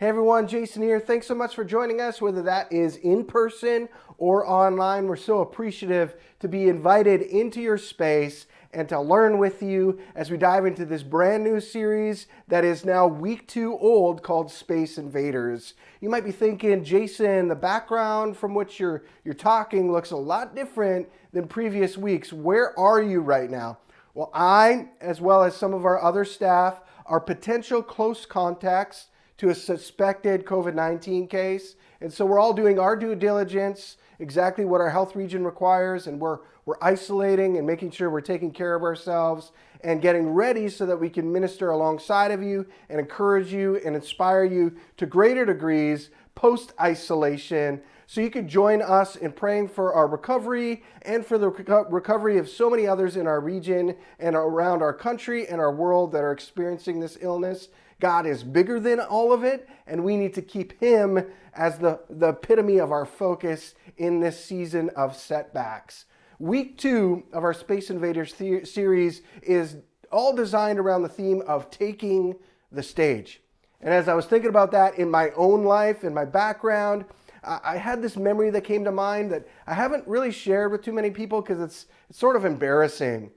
Hey everyone, Jason here. Thanks so much for joining us, whether that is in person or online. We're so appreciative to be invited into your space and to learn with you as we dive into this brand new series that is now week 2 old called Space Invaders. You might be thinking, Jason, the background from which you're talking looks a lot different than previous weeks. Where are you right now? Well, I, as well as some of our other staff, are potential close contacts to a suspected COVID-19 case. And so we're all doing our due diligence, exactly what our health region requires, and we're isolating and making sure we're taking care of ourselves and getting ready so that we can minister alongside of you and encourage you and inspire you to greater degrees post-isolation, so you could join us in praying for our recovery and for the recovery of so many others in our region and around our country and our world that are experiencing this illness. God is bigger than all of it, and we need to keep Him as the epitome of our focus in this season of setbacks. Week 2 of our Space Invaders series is all designed around the theme of taking the stage. And as I was thinking about that in my own life, in my background, I had this memory that came to mind that I haven't really shared with too many people because it's sort of embarrassing.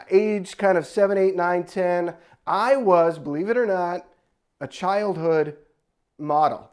Age kind of 7, 8, 9, 10, I was, believe it or not, a childhood model.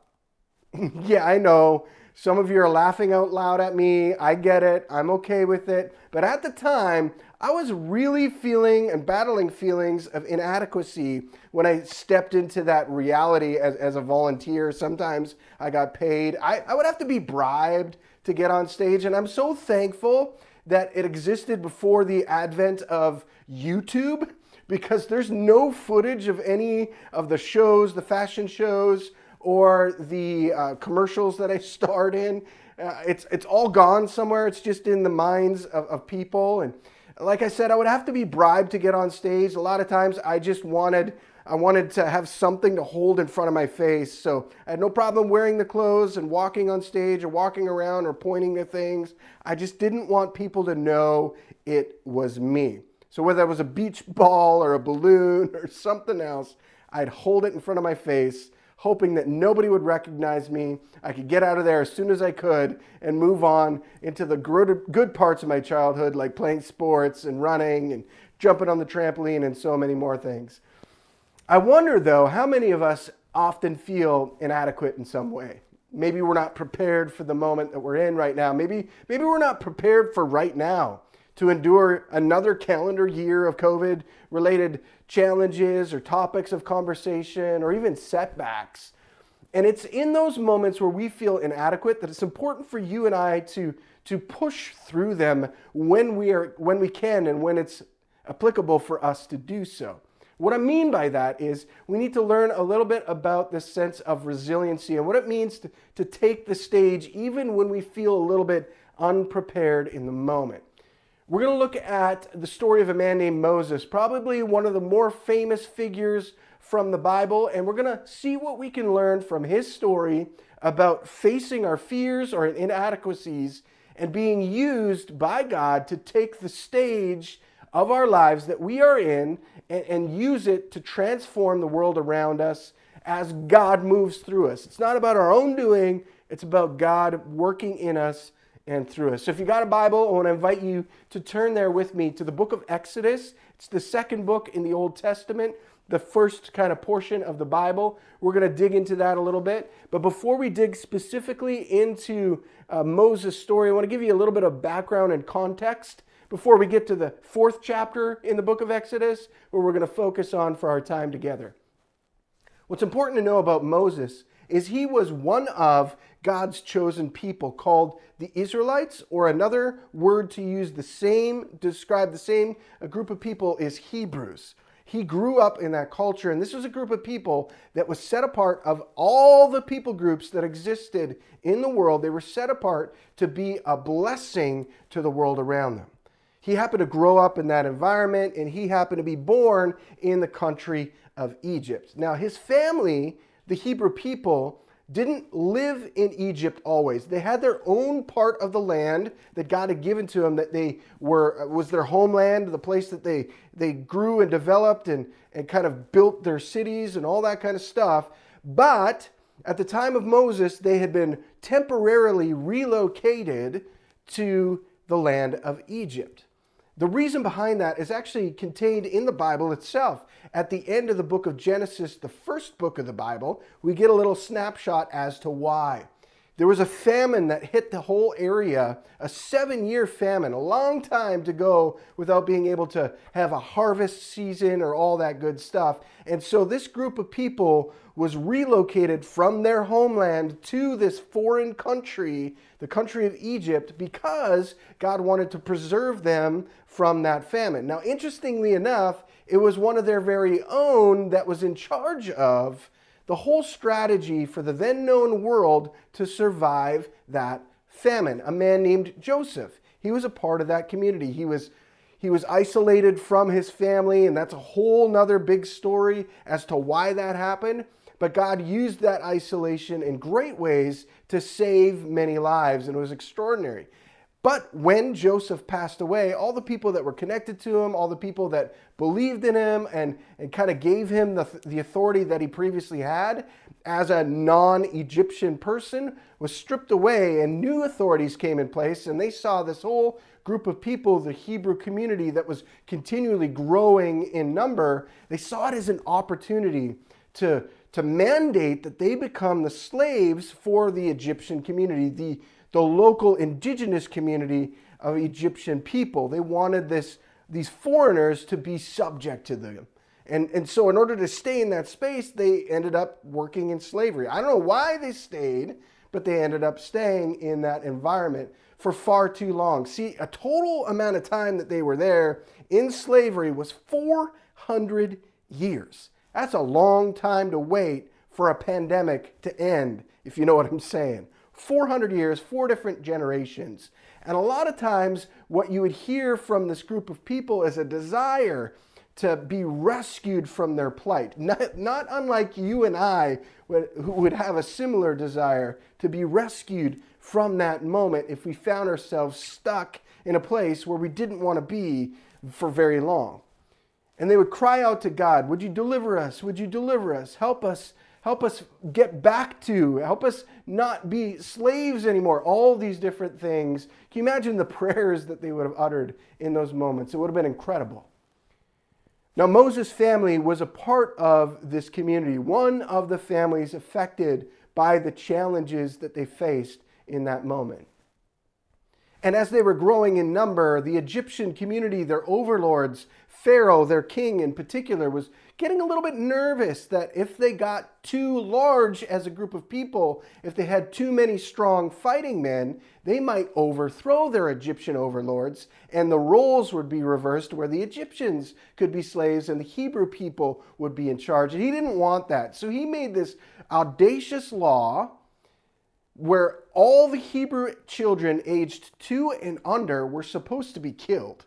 Yeah, I know. Some of you are laughing out loud at me. I get it. I'm okay with it. But at the time, I was really feeling and battling feelings of inadequacy when I stepped into that reality as a volunteer. Sometimes I got paid. I would have to be bribed to get on stage. And I'm so thankful that it existed before the advent of YouTube, because there's no footage of any of the shows, the fashion shows, or the commercials that I starred in. It's all gone somewhere. It's just in the minds of people. And like I said, I would have to be bribed to get on stage. A lot of times I wanted to have something to hold in front of my face. So I had no problem wearing the clothes and walking on stage or walking around or pointing at things. I just didn't want people to know it was me. So whether it was a beach ball or a balloon or something else, I'd hold it in front of my face, hoping that nobody would recognize me. I could get out of there as soon as I could and move on into the good parts of my childhood, like playing sports and running and jumping on the trampoline and so many more things. I wonder, though, how many of us often feel inadequate in some way. Maybe we're not prepared for the moment that we're in right now. Maybe we're not prepared for right now to endure another calendar year of COVID-related challenges or topics of conversation or even setbacks. And it's in those moments where we feel inadequate that it's important for you and I to push through them when we can and when it's applicable for us to do so. What I mean by that is we need to learn a little bit about this sense of resiliency and what it means to take the stage even when we feel a little bit unprepared in the moment. We're going to look at the story of a man named Moses, probably one of the more famous figures from the Bible, and we're going to see what we can learn from his story about facing our fears or inadequacies and being used by God to take the stage of our lives that we are in and use it to transform the world around us as God moves through us. It's not about our own doing, it's about God working in us and through us. So if you got a Bible, I want to invite you to turn there with me to the book of Exodus. It's the second book in the Old Testament, the first kind of portion of the Bible. We're going to dig into that a little bit. But before we dig specifically into Moses' story, I want to give you a little bit of background and context before we get to the 4th chapter in the book of Exodus, where we're going to focus on for our time together. What's important to know about Moses is he was one of God's chosen people called the Israelites, or another word to use describe the same group of people is Hebrews. He grew up in that culture, and this was a group of people that was set apart of all the people groups that existed in the world. They were set apart to be a blessing to the world around them. He happened to grow up in that environment, and he happened to be born in the country of Egypt. Now, his family, the Hebrew people, didn't live in Egypt always. They had their own part of the land that God had given to them that was their homeland, the place that they grew and developed and kind of built their cities and all that kind of stuff. But at the time of Moses, they had been temporarily relocated to the land of Egypt. The reason behind that is actually contained in the Bible itself. At the end of the book of Genesis, the first book of the Bible, we get a little snapshot as to why. There was a famine that hit the whole area, a 7-year famine, a long time to go without being able to have a harvest season or all that good stuff. And so this group of people was relocated from their homeland to this foreign country, the country of Egypt, because God wanted to preserve them from that famine. Now, interestingly enough, it was one of their very own that was in charge of the whole strategy for the then known world to survive that famine, a man named Joseph. He was a part of that community. He was isolated from his family, and that's a whole nother big story as to why that happened. But God used that isolation in great ways to save many lives, and it was extraordinary. But when Joseph passed away, all the people that were connected to him, all the people that believed in him and kind of gave him the authority that he previously had as a non-Egyptian person was stripped away, and new authorities came in place, and they saw this whole group of people, the Hebrew community that was continually growing in number. They saw it as an opportunity to mandate that they become the slaves for the Egyptian community, the local indigenous community of Egyptian people. They wanted these foreigners to be subject to them. And so in order to stay in that space, they ended up working in slavery. I don't know why they stayed, but they ended up staying in that environment for far too long. See, a total amount of time that they were there in slavery was 400 years. That's a long time to wait for a pandemic to end, if you know what I'm saying. 400 years, 4 different generations. And a lot of times what you would hear from this group of people is a desire to be rescued from their plight. Not unlike you and I, who would have a similar desire to be rescued from that moment if we found ourselves stuck in a place where we didn't want to be for very long. And they would cry out to God, would you deliver us? Would you deliver us? Help us get back to, help us not be slaves anymore. All these different things. Can you imagine the prayers that they would have uttered in those moments? It would have been incredible. Now, Moses' family was a part of this community, one of the families affected by the challenges that they faced in that moment. And as they were growing in number, the Egyptian community, their overlords, Pharaoh, their king in particular, was getting a little bit nervous that if they got too large as a group of people, if they had too many strong fighting men, they might overthrow their Egyptian overlords, and the roles would be reversed where the Egyptians could be slaves and the Hebrew people would be in charge. And he didn't want that. So he made this audacious law where all the Hebrew children aged 2 and under were supposed to be killed.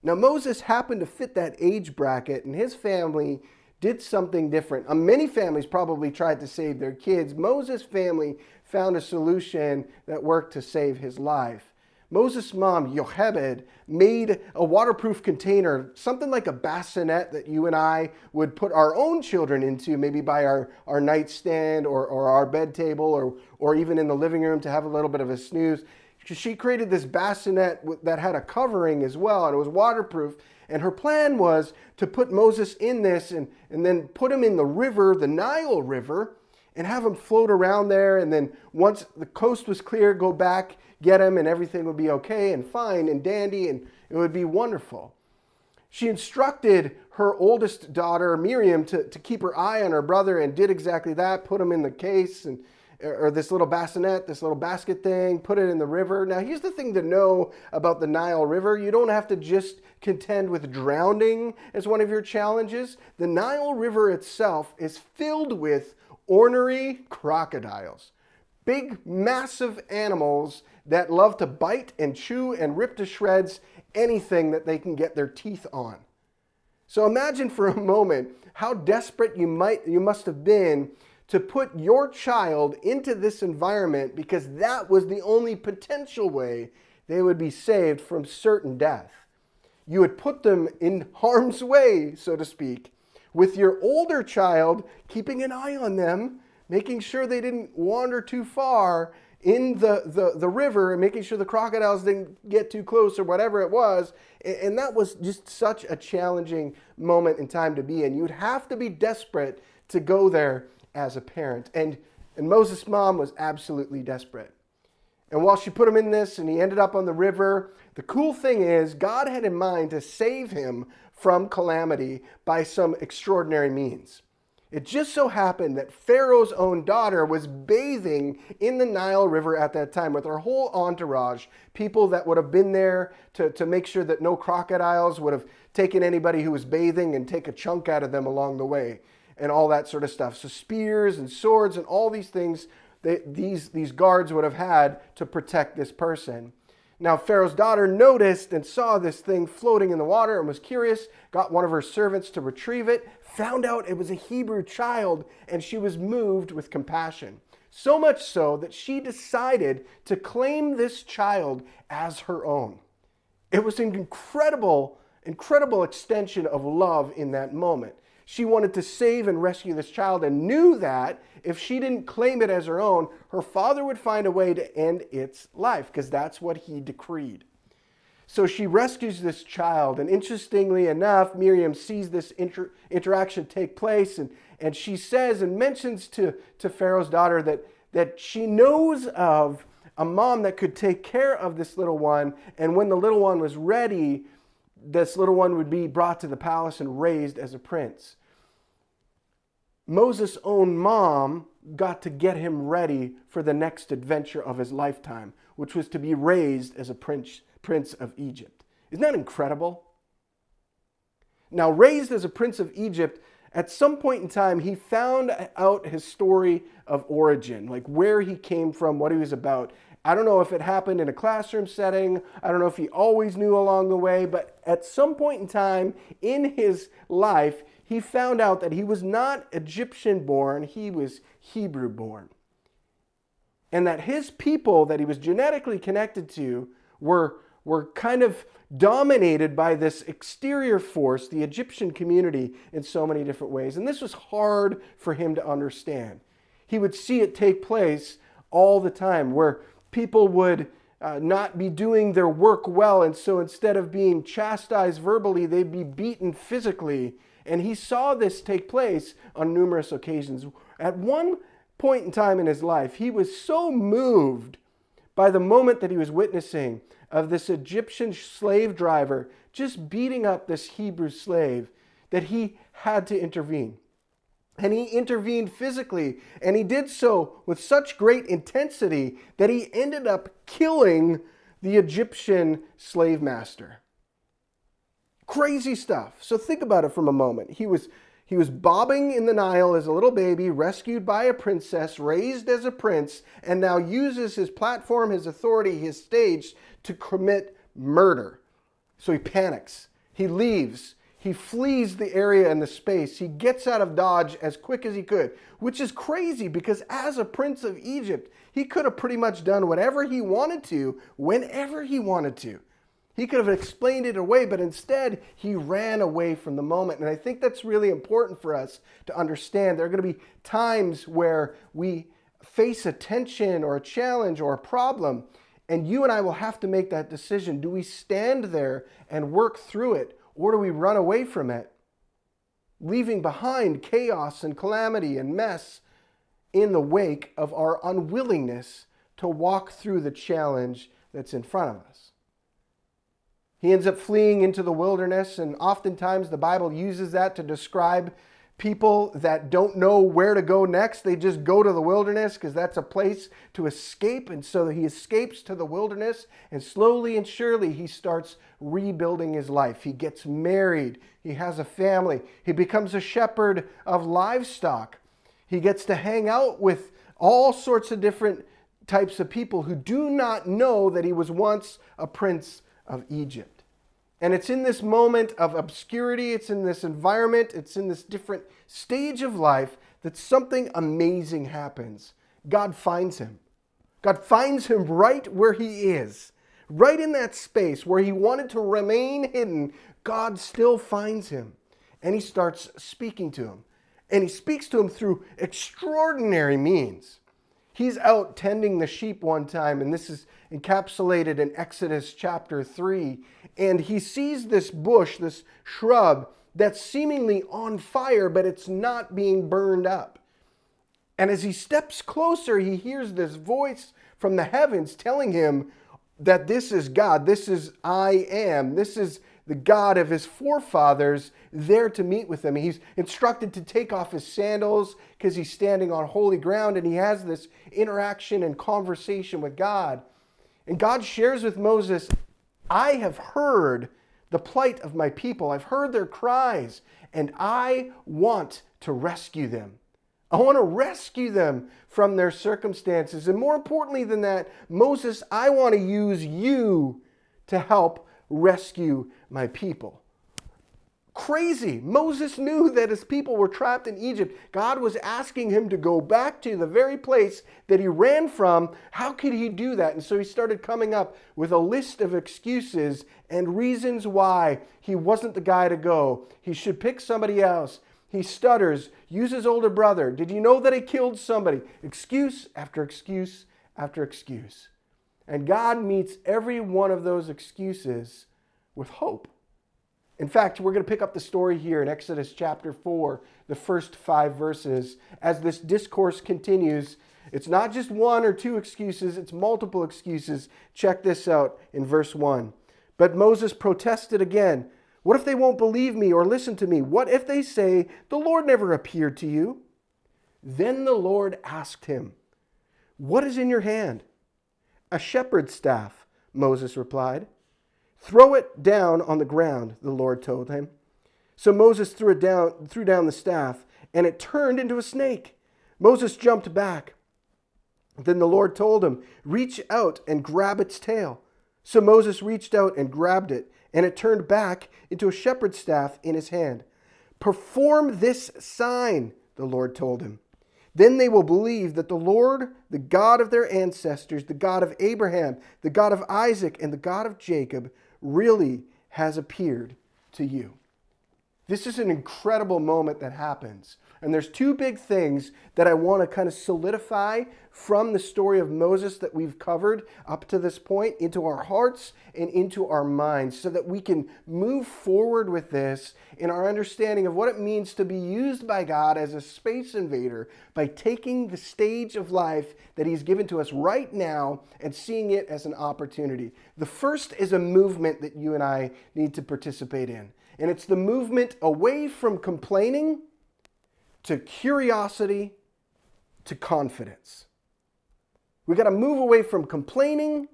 Now, Moses happened to fit that age bracket, and his family did something different. Many families probably tried to save their kids. Moses' family found a solution that worked to save his life. Moses' mom, Yochebed, made a waterproof container, something like a bassinet that you and I would put our own children into, maybe by our nightstand or our bed table or even in the living room to have a little bit of a snooze. She created this bassinet that had a covering as well, and it was waterproof. And her plan was to put Moses in this and then put him in the river, the Nile River, and have him float around there. And then once the coast was clear, go back, get him, and everything would be okay and fine and dandy, and it would be wonderful. She instructed her oldest daughter, Miriam, to keep her eye on her brother, and did exactly that, put him in the case or this little bassinet, this little basket thing, put it in the river. Now, here's the thing to know about the Nile River. You don't have to just contend with drowning as one of your challenges. The Nile River itself is filled with ornery crocodiles. Big, massive animals that love to bite and chew and rip to shreds anything that they can get their teeth on. So imagine for a moment how desperate you must have been to put your child into this environment, because that was the only potential way they would be saved from certain death. You would put them in harm's way, so to speak, with your older child, keeping an eye on them, making sure they didn't wander too far in the river and making sure the crocodiles didn't get too close or whatever it was. And that was just such a challenging moment in time to be in. You'd have to be desperate to go there as a parent. And Moses' mom was absolutely desperate. And while she put him in this and he ended up on the river, the cool thing is God had in mind to save him from calamity by some extraordinary means. It just so happened that Pharaoh's own daughter was bathing in the Nile River at that time with her whole entourage, people that would have been there to make sure that no crocodiles would have taken anybody who was bathing and take a chunk out of them along the way and all that sort of stuff. So spears and swords and all these things these guards would have had to protect this person. Now, Pharaoh's daughter noticed and saw this thing floating in the water and was curious, got one of her servants to retrieve it, found out it was a Hebrew child, and she was moved with compassion. So much so that she decided to claim this child as her own. It was an incredible extension of love in that moment. She wanted to save and rescue this child and knew that if she didn't claim it as her own, her father would find a way to end its life because that's what he decreed. So she rescues this child, and interestingly enough, Miriam sees this interaction take place, and she says and mentions to Pharaoh's daughter that she knows of a mom that could take care of this little one, and when the little one was ready, this little one would be brought to the palace and raised as a prince. Moses' own mom got to get him ready for the next adventure of his lifetime, which was to be raised as a prince of Egypt. Isn't that incredible? Now, raised as a prince of Egypt, at some point in time, he found out his story of origin, like where he came from, what he was about. I don't know if it happened in a classroom setting. I don't know if he always knew along the way, but at some point in time in his life, he found out that he was not Egyptian born, he was Hebrew born. And that his people that he was genetically connected to were kind of dominated by this exterior force, the Egyptian community, in so many different ways. And this was hard for him to understand. He would see it take place all the time where people would not be doing their work well, and so instead of being chastised verbally, they'd be beaten physically. And he saw this take place on numerous occasions. At one point in time in his life, he was so moved by the moment that he was witnessing of this Egyptian slave driver just beating up this Hebrew slave that he had to intervene. And he intervened physically, and he did so with such great intensity that he ended up killing the Egyptian slave master. Crazy stuff. So think about it from a moment. He was bobbing in the Nile as a little baby, rescued by a princess, raised as a prince, and now uses his platform, his authority, his stage to commit murder. So he panics. He leaves. He flees the area and the space. He gets out of Dodge as quick as he could, which is crazy because as a prince of Egypt, he could have pretty much done whatever he wanted to, whenever he wanted to. He could have explained it away, but instead he ran away from the moment. And I think that's really important for us to understand. There are going to be times where we face a tension or a challenge or a problem, and you and I will have to make that decision. Do we stand there and work through it, or do we run away from it, leaving behind chaos and calamity and mess in the wake of our unwillingness to walk through the challenge that's in front of us? He ends up fleeing into the wilderness, and oftentimes the Bible uses that to describe people that don't know where to go next. They just go to the wilderness because that's a place to escape, and so he escapes to the wilderness, and slowly and surely he starts rebuilding his life. He gets married. He has a family. He becomes a shepherd of livestock. He gets to hang out with all sorts of different types of people who do not know that he was once a prince of Egypt. And it's in this moment of obscurity, it's in this environment, it's in this different stage of life that something amazing happens. God finds him. God finds him right where he is. Right in that space where he wanted to remain hidden, God still finds him. and he starts speaking to him. And he speaks to him through extraordinary means. He's out tending the sheep one time, and this is encapsulated in Exodus chapter 3. And he sees this bush, this shrub, that's seemingly on fire, but it's not being burned up. And as he steps closer, he hears this voice from the heavens telling him that this is God, this is I am, this is the God of his forefathers there to meet with him. He's instructed to take off his sandals because he's standing on holy ground, and he has this interaction and conversation with God. And God shares with Moses, I have heard the plight of my people. I've heard their cries, and I want to rescue them. I want to rescue them from their circumstances. And more importantly than that, Moses, I want to use you to help rescue my people. Crazy. Moses knew that his people were trapped in Egypt. God was asking him to go back to the very place that he ran from. How could he do that? And so he started coming up with a list of excuses and reasons why he wasn't the guy to go. He should pick somebody else. He stutters, use his older brother. Did you know that he killed somebody? Excuse after excuse after excuse. And God meets every one of those excuses with hope. In fact, we're going to pick up the story here in Exodus chapter 4, the first 5 verses. As this discourse continues, it's not just one or two excuses, it's multiple excuses. Check this out in verse 1. But Moses protested again. What if they won't believe me or listen to me? What if they say, the Lord never appeared to you? Then the Lord asked him, what is in your hand? A shepherd's staff, Moses replied. Throw it down on the ground, the Lord told him. So Moses threw down the staff, and it turned into a snake. Moses jumped back. Then the Lord told him, reach out and grab its tail. So Moses reached out and grabbed it, and it turned back into a shepherd's staff in his hand. Perform this sign, the Lord told him. Then they will believe that the Lord, the God of their ancestors, the God of Abraham, the God of Isaac, and the God of Jacob, really has appeared to you. This is an incredible moment that happens. And there's two big things that I want to kind of solidify from the story of Moses that we've covered up to this point into our hearts and into our minds so that we can move forward with this in our understanding of what it means to be used by God as a space invader by taking the stage of life that he's given to us right now and seeing it as an opportunity. The first is a movement that you and I need to participate in. And it's the movement away from complaining to curiosity to confidence. We got to move away from complaining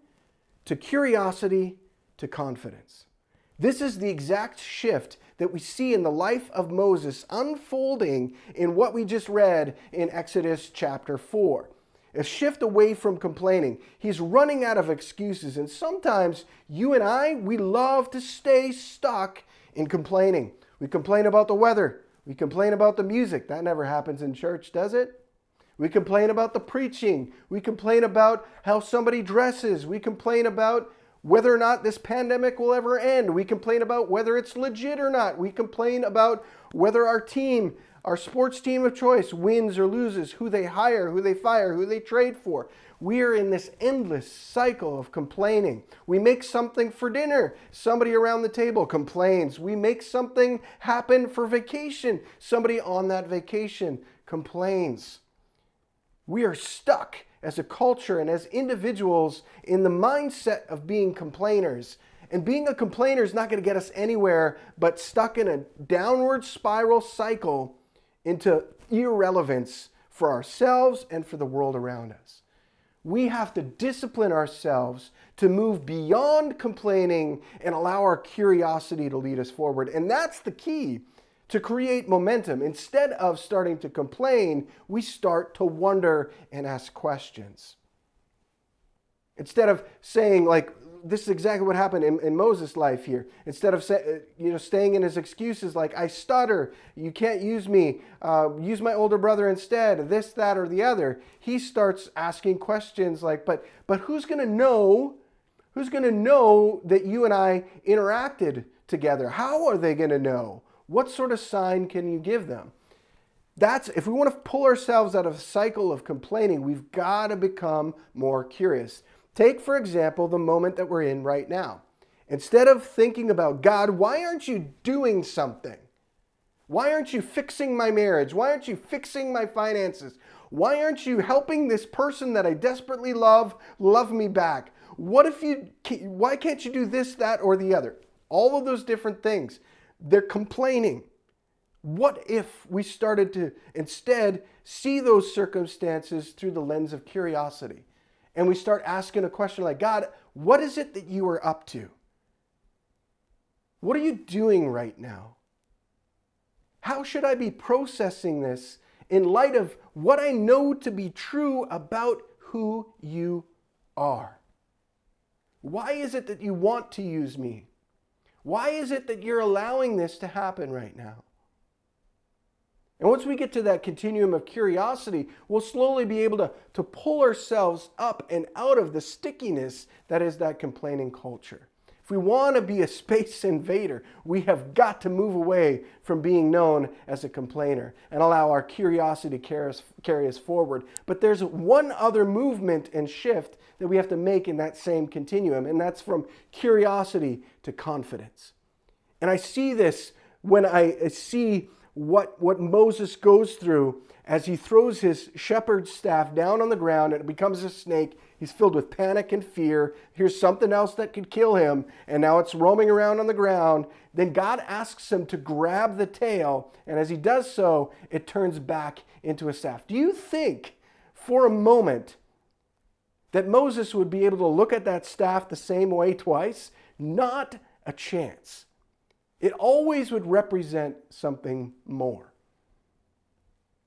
to curiosity to confidence. This is the exact shift that we see in the life of Moses unfolding in what we just read in Exodus chapter 4. A shift away from complaining. He's running out of excuses. And sometimes you and I, we love to stay stuck in complaining. We complain about the weather. We complain about the music. That never happens in church, does it? We complain about the preaching. We complain about how somebody dresses. We complain about whether or not this pandemic will ever end. We complain about whether it's legit or not. We complain about whether our team, our sports team of choice, wins or loses, who they hire, who they fire, who they trade for. We are in this endless cycle of complaining. We make something for dinner. Somebody around the table complains. We make something happen for vacation. Somebody on that vacation complains. We are stuck as a culture and as individuals in the mindset of being complainers. And being a complainer is not going to get us anywhere but stuck in a downward spiral cycle into irrelevance for ourselves and for the world around us. We have to discipline ourselves to move beyond complaining and allow our curiosity to lead us forward. And that's the key to create momentum. Instead of starting to complain, we start to wonder and ask questions. Instead of saying, like, this is exactly what happened in Moses' life here. Instead of staying in his excuses like, I stutter, you can't use me, use my older brother instead, this, that, or the other, he starts asking questions like, but who's going to know? Who's going to know that you and I interacted together? How are they going to know? What sort of sign can you give them? If we want to pull ourselves out of a cycle of complaining, we've got to become more curious. Take, for example, the moment that we're in right now. Instead of thinking about, God, why aren't you doing something? Why aren't you fixing my marriage? Why aren't you fixing my finances? Why aren't you helping this person that I desperately love me back? Why can't you do this, that, or the other? All of those different things. They're complaining. What if we started to instead see those circumstances through the lens of curiosity? And we start asking a question like, God, what is it that you are up to? What are you doing right now? How should I be processing this in light of what I know to be true about who you are? Why is it that you want to use me? Why is it that you're allowing this to happen right now? And once we get to that continuum of curiosity, we'll slowly be able to pull ourselves up and out of the stickiness that is that complaining culture. If we want to be a space invader, we have got to move away from being known as a complainer and allow our curiosity to carry us forward. But there's one other movement and shift that we have to make in that same continuum, and that's from curiosity to confidence. And I see this when I see what Moses goes through as he throws his shepherd's staff down on the ground and it becomes a snake. He's filled with panic and fear. Here's something else that could kill him, and now it's roaming around on the ground. Then God asks him to grab the tail, and as he does so, it turns back into a staff. Do you think for a moment that Moses would be able to look at that staff the same way twice? Not a chance. It always would represent something more.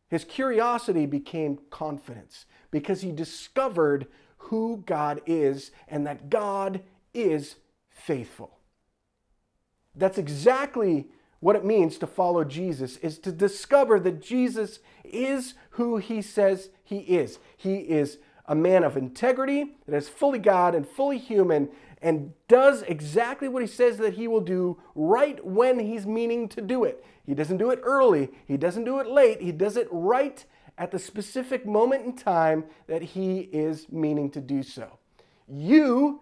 His curiosity became confidence because he discovered who God is and that God is faithful. That's exactly what it means to follow Jesus, is to discover that Jesus is who he says he is. He is a man of integrity that is fully God and fully human and does exactly what he says that he will do right when he's meaning to do it. He doesn't do it early. He doesn't do it late. He does it right at the specific moment in time that he is meaning to do so. You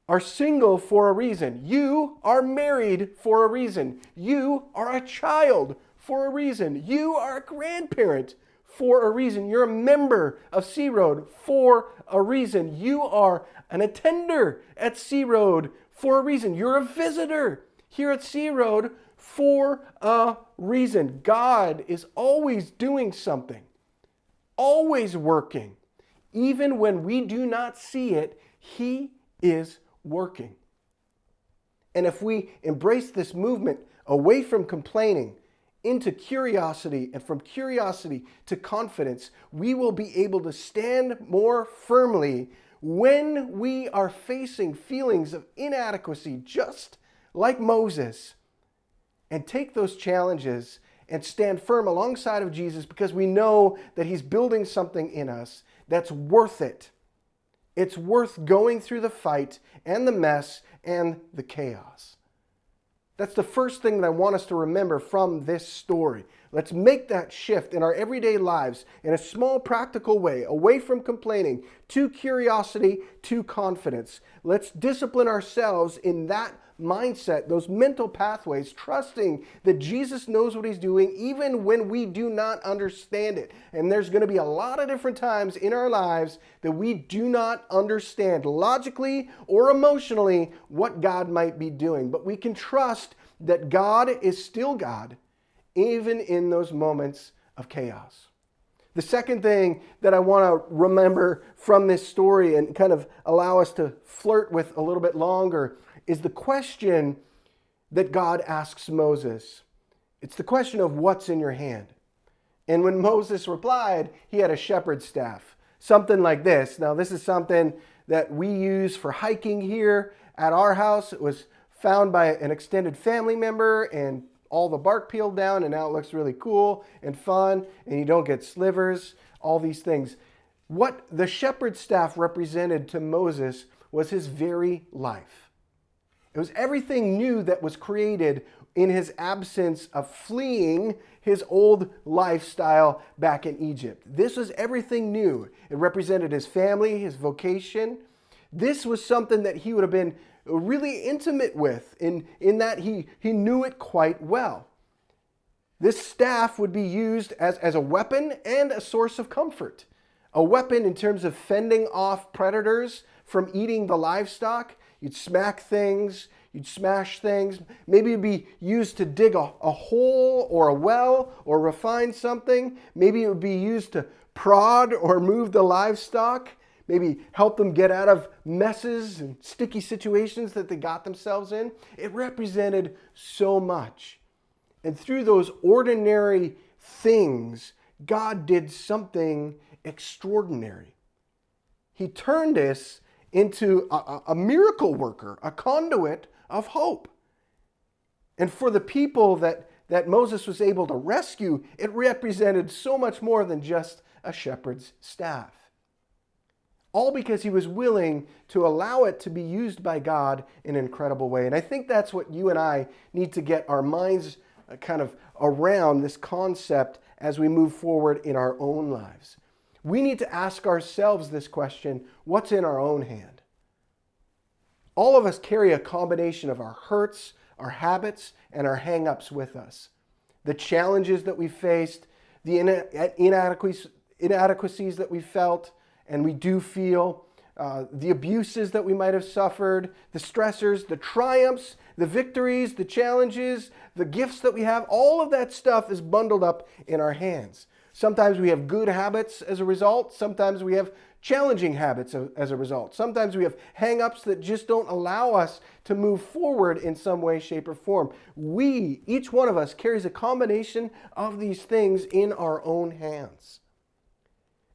are single for a reason. You are married for a reason. You are a child for a reason. You are a grandparent for a reason. You're a member of Sea Road for a reason. You are an attender at Sea Road for a reason. You're a visitor here at Sea Road for a reason. God is always doing something, always working. Even when we do not see it, he is working. And if we embrace this movement away from complaining into curiosity, and from curiosity to confidence, we will be able to stand more firmly when we are facing feelings of inadequacy, just like Moses, and take those challenges and stand firm alongside of Jesus because we know that he's building something in us that's worth it. It's worth going through the fight and the mess and the chaos. That's the first thing that I want us to remember from this story. Let's make that shift in our everyday lives in a small, practical way, away from complaining to curiosity to confidence. Let's discipline ourselves in that mindset, those mental pathways, trusting that Jesus knows what he's doing even when we do not understand it. And there's going to be a lot of different times in our lives that we do not understand logically or emotionally what God might be doing. But we can trust that God is still God, even in those moments of chaos. The second thing that I want to remember from this story and kind of allow us to flirt with a little bit longer is the question that God asks Moses. It's the question of what's in your hand. And when Moses replied, he had a shepherd's staff, something like this. Now, this is something that we use for hiking here at our house. It was found by an extended family member and all the bark peeled down, and now it looks really cool and fun, and you don't get slivers, all these things. What the shepherd's staff represented to Moses was his very life. It was everything new that was created in his absence of fleeing his old lifestyle back in Egypt. This was everything new. It represented his family, his vocation. This was something that he would have been really intimate with in that he knew it quite well. This staff would be used as a weapon and a source of comfort. A weapon in terms of fending off predators from eating the livestock. You'd smack things, you'd smash things. Maybe it'd be used to dig a hole or a well or refine something. Maybe it would be used to prod or move the livestock. Maybe help them get out of messes and sticky situations that they got themselves in. It represented so much. And through those ordinary things, God did something extraordinary. He turned this into a miracle worker, a conduit of hope. And for the people that Moses was able to rescue, it represented so much more than just a shepherd's staff. All because he was willing to allow it to be used by God in an incredible way. And I think that's what you and I need to get our minds kind of around this concept as we move forward in our own lives. We need to ask ourselves this question: what's in our own hand? All of us carry a combination of our hurts, our habits, and our hang-ups with us. The challenges that we faced, the inadequacies that we felt, and we do feel, the abuses that we might have suffered, the stressors, the triumphs, the victories, the challenges, the gifts that we have, all of that stuff is bundled up in our hands. Sometimes we have good habits as a result. Sometimes we have challenging habits as a result. Sometimes we have hang-ups that just don't allow us to move forward in some way, shape, or form. Each one of us, carries a combination of these things in our own hands.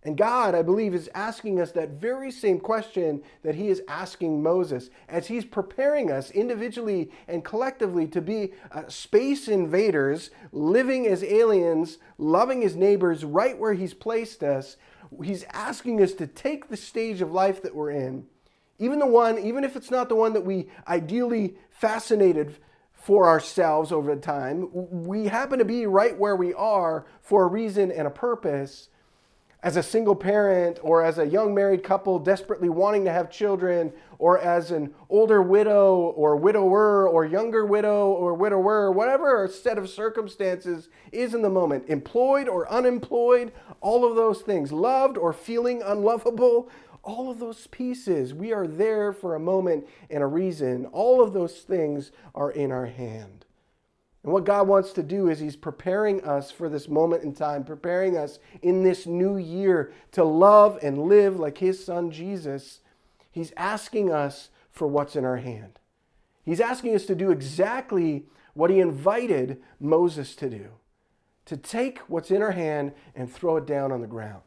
And God, I believe, is asking us that very same question that he is asking Moses as he's preparing us individually and collectively to be space invaders, living as aliens, loving his neighbors right where he's placed us. He's asking us to take the stage of life that we're in, even if it's not the one that we ideally fascinated for ourselves over time. We happen to be right where we are for a reason and a purpose. As a single parent, or as a young married couple desperately wanting to have children, or as an older widow or widower or younger widow or widower, whatever our set of circumstances is in the moment, employed or unemployed, all of those things, loved or feeling unlovable, all of those pieces, we are there for a moment and a reason. All of those things are in our hand. And what God wants to do is he's preparing us for this moment in time, preparing us in this new year to love and live like his son Jesus. He's asking us for what's in our hand. He's asking us to do exactly what he invited Moses to do, to take what's in our hand and throw it down on the ground.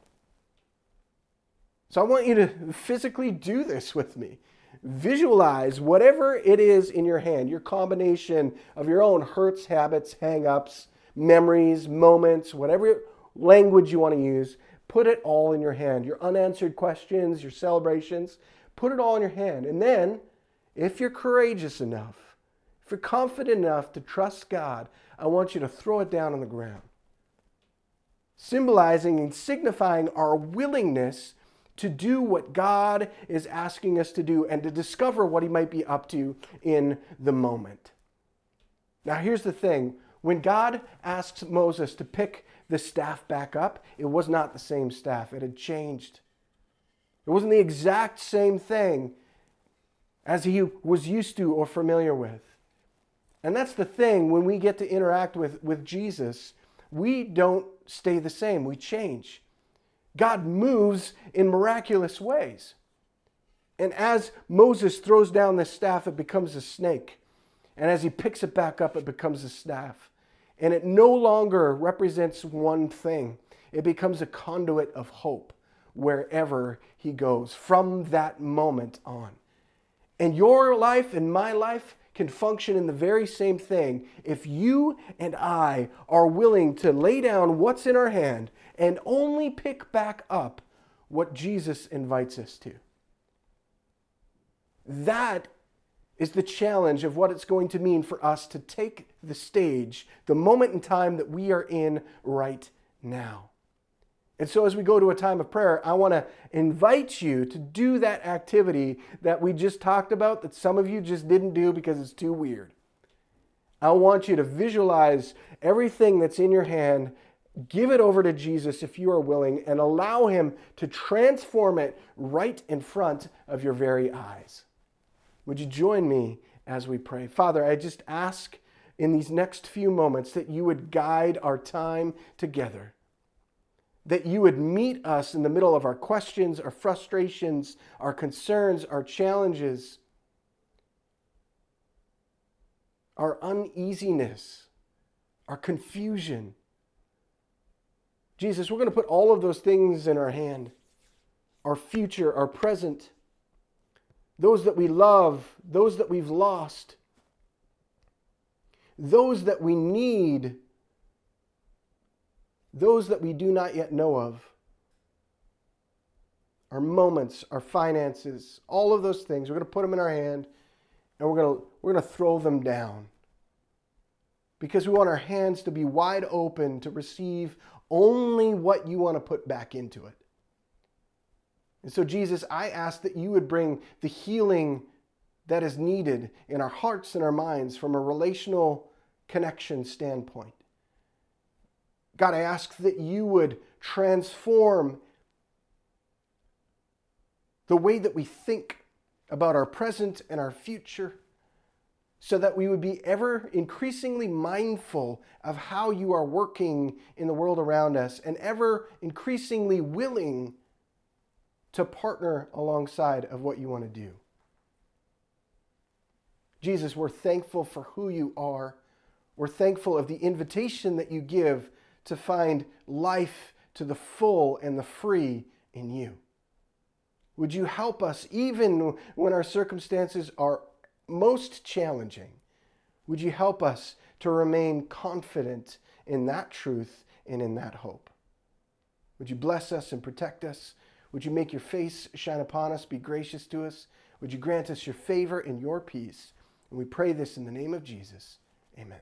So I want you to physically do this with me. Visualize whatever it is in your hand, your combination of your own hurts, habits, hang-ups, memories, moments, whatever language you want to use, put it all in your hand. Your unanswered questions, your celebrations, put it all in your hand. And then, if you're courageous enough, if you're confident enough to trust God, I want you to throw it down on the ground. Symbolizing and signifying our willingness to do what God is asking us to do and to discover what he might be up to in the moment. Now here's the thing. When God asks Moses to pick the staff back up, it was not the same staff. It had changed. It wasn't the exact same thing as he was used to or familiar with. And that's the thing, when we get to interact with Jesus, we don't stay the same. We change. God moves in miraculous ways. And as Moses throws down the staff, it becomes a snake. And as he picks it back up, it becomes a staff. And it no longer represents one thing. It becomes a conduit of hope wherever he goes from that moment on. And your life and my life can function in the very same thing if you and I are willing to lay down what's in our hand and only pick back up what Jesus invites us to. That is the challenge of what it's going to mean for us to take the stage, the moment in time that we are in right now. And so as we go to a time of prayer, I want to invite you to do that activity that we just talked about that some of you just didn't do because it's too weird. I want you to visualize everything that's in your hand, give it over to Jesus if you are willing, and allow him to transform it right in front of your very eyes. Would you join me as we pray? Father, I just ask in these next few moments that you would guide our time together, that you would meet us in the middle of our questions, our frustrations, our concerns, our challenges, our uneasiness, our confusion. Jesus, we're going to put all of those things in our hand, our future, our present, those that we love, those that we've lost, those that we need, those that we do not yet know of, our moments, our finances, all of those things. We're going to put them in our hand, and we're going to throw them down, because we want our hands to be wide open to receive only what you want to put back into it. And so, Jesus, I ask that you would bring the healing that is needed in our hearts and our minds from a relational connection standpoint. God, I ask that you would transform the way that we think about our present and our future, so that we would be ever increasingly mindful of how you are working in the world around us, and ever increasingly willing to partner alongside of what you want to do. Jesus, we're thankful for who you are. We're thankful of the invitation that you give to find life to the full and the free in you. Would you help us even when our circumstances are most challenging? Would you help us to remain confident in that truth and in that hope? Would you bless us and protect us? Would you make your face shine upon us, be gracious to us? Would you grant us your favor and your peace? And we pray this in the name of Jesus. Amen.